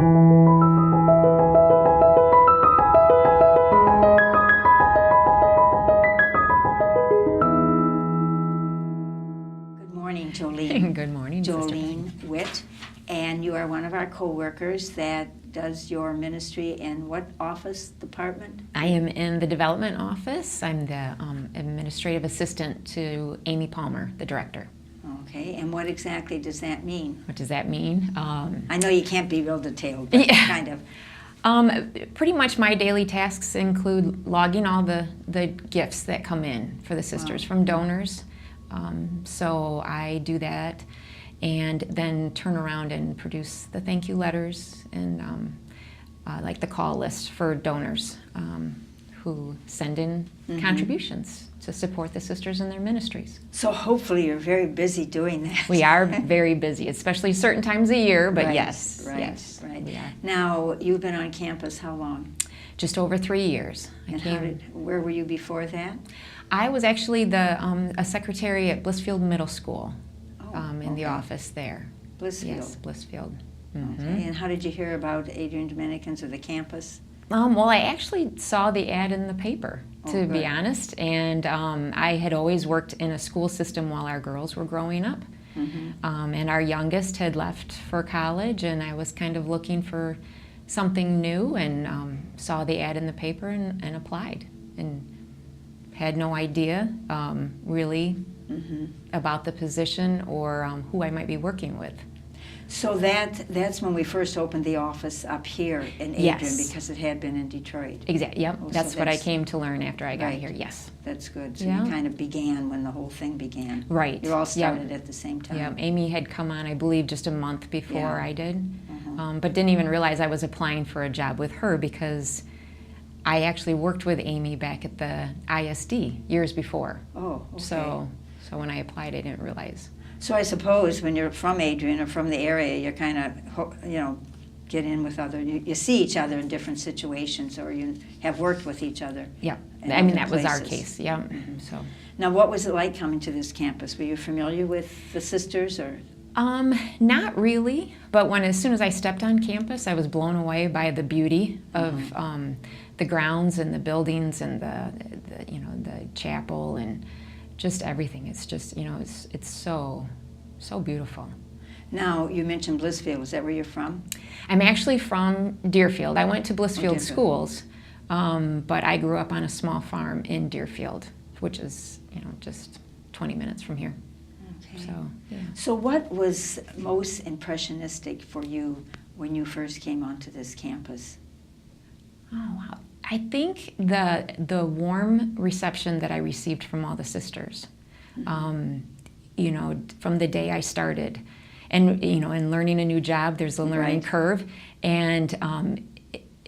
Good morning, Jolene. Good morning, Jolene Witt, and you are one of our co-workers that does your ministry in what office department? I am in the development office. I'm the administrative assistant to Amy Palmer, the director. Okay, and what exactly does that mean? What does that mean? I know you can't be real detailed, but Yeah. kind of. Pretty much my daily tasks include logging all the gifts that come in for the sisters from donors. So I do that and then turn around and produce the thank you letters and like the call list for donors who send in contributions to support the sisters in their ministries. So hopefully you're very busy doing that. We are very busy, especially certain times of year, but Right, yes. right, yes, right. we are. Now, you've been on campus how long? Just over 3 years. And where were you before that? I was actually a secretary at Blissfield Middle School in the office there. Blissfield? Yes, Blissfield. Okay, and how did you hear about Adrian Dominicans or the campus? Well, I actually saw the ad in the paper, to be good. honest, and I had always worked in a school system while our girls were growing up, and our youngest had left for college, and I was kind of looking for something new and saw the ad in the paper and applied, and had no idea really about the position or who I might be working with. So that's when we first opened the office up here in Adrian, Yes. because it had been in Detroit. Exactly. Yep. Oh, so that's what I that's- came to learn after I got Right. here. Yes. That's good. So Yeah. you kind of began when the whole thing began. Right. You all Yep. started at the same time. Yeah. Amy had come on, I believe, just a month before Yeah. I did, but didn't even realize I was applying for a job with her because I actually worked with Amy back at the ISD years before. Oh, okay. So when I applied, I didn't realize. So I suppose when you're from Adrian or from the area, you're kind of, get in with you see each other in different situations, or you have worked with each other. Yeah. in I mean, other that was our places. case. Yeah. So. Now, what was it like coming to this campus? Were you familiar with the sisters, or? Not really, but as soon as I stepped on campus, I was blown away by the beauty of the grounds and the buildings and the chapel and just everything. It's just it's so beautiful. Now, you mentioned Blissfield. Is that where you're from? I'm actually from Deerfield. I went to Blissfield Deerfield. schools, but I grew up on a small farm in Deerfield, which is just 20 minutes from here. Okay. So yeah. So what was most impressionistic for you when you first came onto this campus? Oh wow! I think the warm reception that I received from all the sisters, from the day I started, and in learning a new job, there's a learning Right. curve, and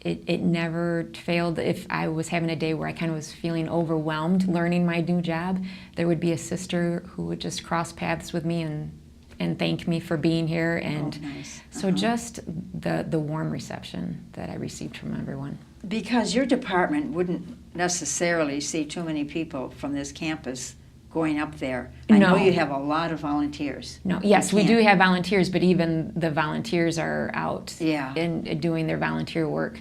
it never failed. If I was having a day where I kind of was feeling overwhelmed learning my new job, there would be a sister who would just cross paths with me and thank me for being here, and nice. so just the warm reception that I received from everyone. Because your department wouldn't necessarily see too many people from this campus going up there. I know No. you have a lot of volunteers. No, yes, You we do can't- have volunteers, but even the volunteers are out Yeah. and doing their volunteer work.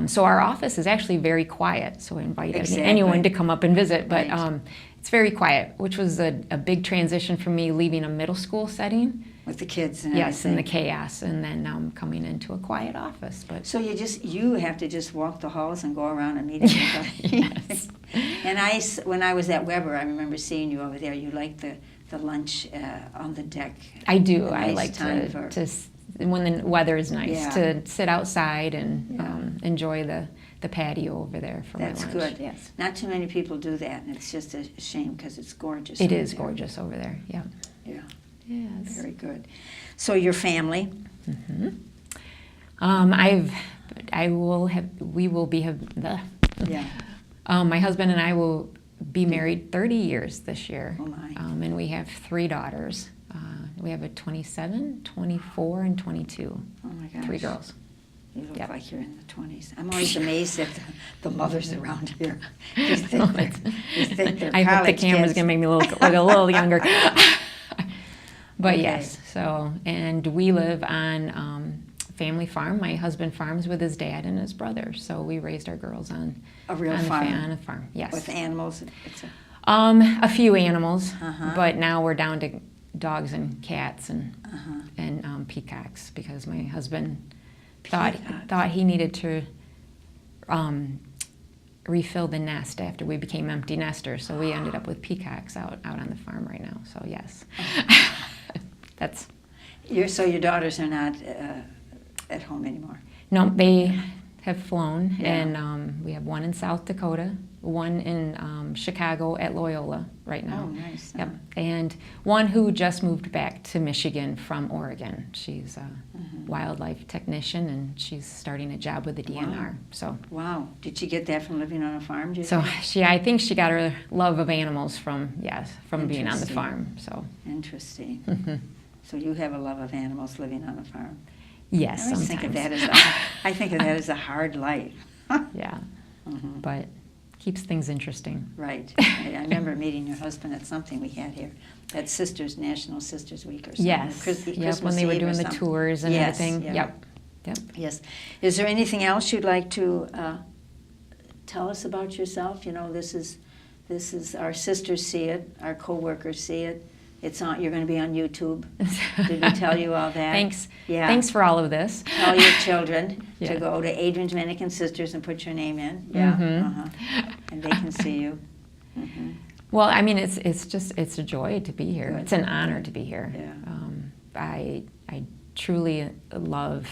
So our office is actually very quiet, so I invite Exactly. anyone to come up and visit, but Right. it's very quiet, which was a big transition for me leaving a middle school setting. With the kids and Yes, and the everything. chaos, and then coming into a quiet office. But So you have to just walk the halls and go around and meet everybody. Yes. And when I was at Weber, I remember seeing you over there. You liked the lunch on the deck. I do. A I nice like time for- when the weather is nice Yeah. to sit outside and Yeah. enjoy the patio over there for That's my lunch. good. Yes. Not too many people do that, and it's just a shame because it's gorgeous. It over is there. gorgeous over there. Yeah. Yeah, Yes. very good. So your family? Yeah. My husband and I will be married 30 years this year. Oh my. And we have 3 daughters. We have a 27, 24, and 22. Oh my gosh. 3 girls. You look Yep. like you're in the 20s. I'm always amazed at the mothers around here. You think they're I hope the college camera's kids. going to make me look a little younger. But Okay. yes, and we live on family farm. My husband farms with his dad and his brother, so we raised our girls on A real on farm? on a farm. Yes. With animals? A few animals, but now we're down to dogs and cats and peacocks because my husband thought he needed to refill the nest after we became empty nesters. So we ended up with peacocks out on the farm right now. So yes, that's. So your daughters are not at home anymore? No, they have flown, Yeah. and we have one in South Dakota, one in Chicago at Loyola right now. Oh, nice. Yep, and one who just moved back to Michigan from Oregon. She's a wildlife technician, and she's starting a job with the DNR. Wow. So. Wow. Did she get that from living on a farm, do you So think? I think she got her love of animals from being on the Interesting. farm. So. Interesting. So you have a love of animals living on a farm. Yes, I always sometimes. I think of that as a hard life. Yeah, but keeps things interesting. Right. I remember meeting your husband at something we had here, at National Sisters Week or something. Yes, Christmas when they were Eve or doing the something. tours and Yes, everything. yeah. Yep. Yes. Is there anything else you'd like to tell us about yourself? You know, this is our sisters see it, our co-workers see it. It's on. You're going to be on YouTube. Did we tell you all that? Thanks. Yeah. Thanks for all of this. Tell your children Yeah. to go to Adrian Dominican Sisters and put your name in. Yeah. And they can see you. Well, I mean, it's a joy to be here. Good. It's an honor to be here. Yeah. I truly love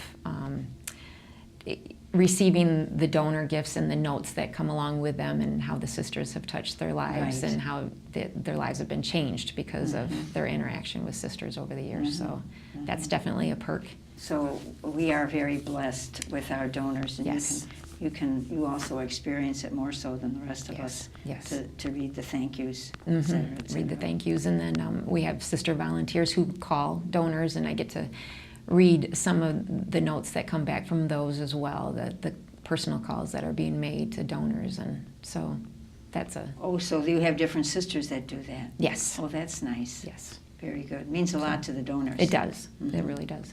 receiving the donor gifts and the notes that come along with them, and how the sisters have touched their lives, Right. and how their lives have been changed because of their interaction with sisters over the years. So that's definitely a perk. So we are very blessed with our donors, and Yes. you also experience it more so than the rest of us. Yes. To read the thank yous, et cetera, et Read the cetera. thank yous, and then we have sister volunteers who call donors, and I get to read some of the notes that come back from those as well, the personal calls that are being made to donors, and so that's a Oh, so you have different sisters that do that? yes. Oh, that's nice. Yes, Very good. Means a lot to the donors. it does. It really does.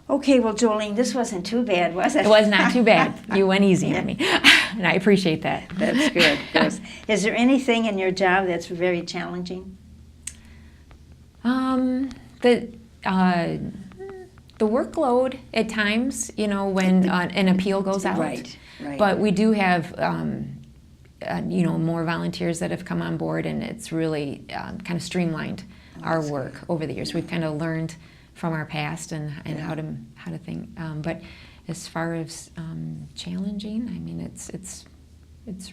Okay, well, Jolene, this wasn't too bad, was it? It was not too bad. You went easy on me, and I appreciate that. That's good. Yes. Is there anything in your job that's very challenging? The workload at times, you know, when an appeal goes out. Right, right. But we do have, more volunteers that have come on board, and it's really kind of streamlined our work over the years. We've kind of learned from our past and how to think. But as far as challenging, I mean, it's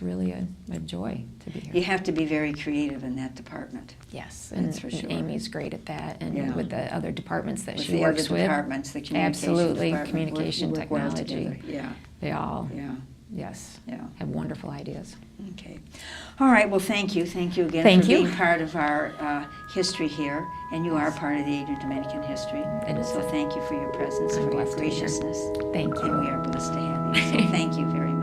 really a joy to be here. You have to be very creative in that department. Yes, and, That's for sure. and Amy's great at that, and Yeah. with the other departments that With she the works other with. departments, the communication Absolutely, department, communication, you work well technology. together. Yeah, They all, yeah, yes, yeah. have wonderful ideas. Okay. All right, well, thank you. Thank you again Thank for you. being part of our history here. And you are part of the Adrian Dominican history. It is. So thank you for your presence, I'm for your blessed to be here. graciousness. Thank And we you. are blessed to have you. So thank you very much.